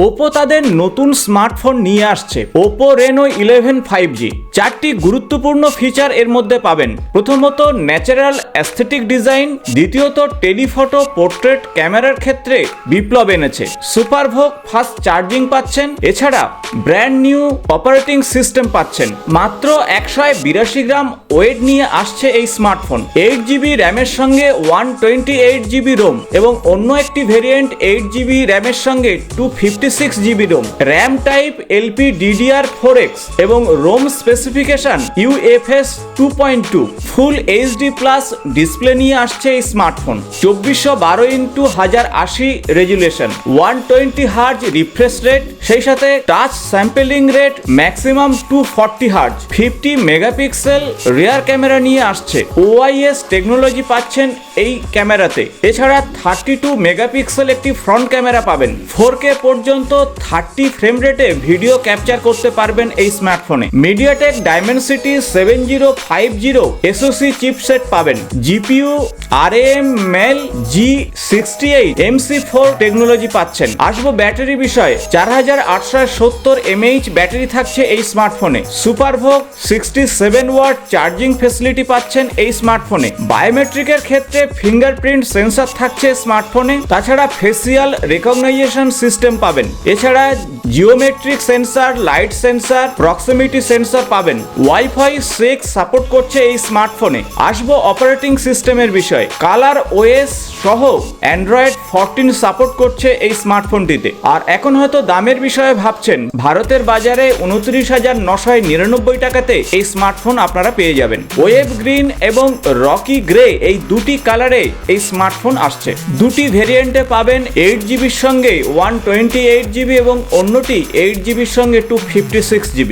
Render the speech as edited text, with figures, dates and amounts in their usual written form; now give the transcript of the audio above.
Oppo তাদের নতুন smartphone নিয়ে আসছে ওপো রেনো 11 5G। চারটি গুরুত্বপূর্ণ ফিচার এর মধ্যে পাবেন। প্রথমত ন্যাচারাল অ্যাস্থেটিক ডিজাইন, দ্বিতীয়ত টেলিফটো পোর্ট্রেট ক্যামেরার ক্ষেত্রে বিপ্লব এনেছে, সুপারভোগ ফাস্ট চার্জিং পাচ্ছেন, এছাড়া ব্র্যান্ড নিউ অপারেটিং সিস্টেম পাচ্ছেন। মাত্র 182 গ্রাম ওয়েট নিয়ে আসছে এই স্মার্টফোন। 8GB র্যামের সঙ্গে 128GB রোম এবং অন্য একটি ভেরিয়েন্ট 8GB র্যামের সঙ্গে 256GB Rome. RAM type LPDDR4X এবং রোম স্পেসিফিকেশন UFS 2.2। ফুল HD প্লাস ডিসপ্লে নিয়ে আসছে এই smartphone. 2412x1080 resolution, 120Hz refresh rate, সেই সাথে touch sampling rate maximum 240Hz। 50 megapixel rear camera নিয়ে আসছে। OIS টেকনোলজি পাচ্ছেন এই ক্যামেরাতে। এছাড়া 32 মেগাপিক্সেল একটি ফ্রন্ট ক্যামেরা পাবেন। 4K পর্যন্ত 30 ফ্রেম রেটে ভিডিও ক্যাপচার করতে পারবেন এই স্মার্টফোনে। মিডিয়াটেক ডাইমেনসিটি 7050 SoC চিপসেট পাবেন। GPU RAM MEL G68 MC4 technology পাচ্ছেন। আসবো ব্যাটারি বিষয়ে। 4870 mAh ব্যাটারি থাকছে এই স্মার্টফোনে। সুপারভোগ 67 ওয়াট চার্জিং ফেসিলিটি পাচ্ছেন এই স্মার্টফোনে। বায়োমেট্রিকের ক্ষেত্রে ফিঙ্গারপ্রিন্ট সেন্সর থাকছে স্মার্টফোনে। তাছাড়া ফেসিয়াল রেকগনাইজেশন সিস্টেম পাবেন। এছাড়া geometric sensor, light sensor, proximity sensor পাবেন। ওয়াইফাই 6 সাপোর্ট করছে এই স্মার্টফোনে। আসবো অপারেটিং সিস্টেমের বিষয়। কালার OS সহ অ্যান্ড্রয়েড 14 সাপোর্ট করছে এই স্মার্টফোনটিতে। আর এখন হয়তো দামের বিষয়ে ভাবছেন, ভারতের বাজারে 29,999 টাকাতে এই স্মার্টফোন আপনারা পেয়ে যাবেন। ওয়েব গ্রিন এবং রকি গ্রে এই দুটি কালারে এই স্মার্টফোন আসছে। দুটি ভেরিয়েন্টে পাবেন 8GB সঙ্গে 128GB এবং অন্যটি 8GB সঙ্গে 256GB।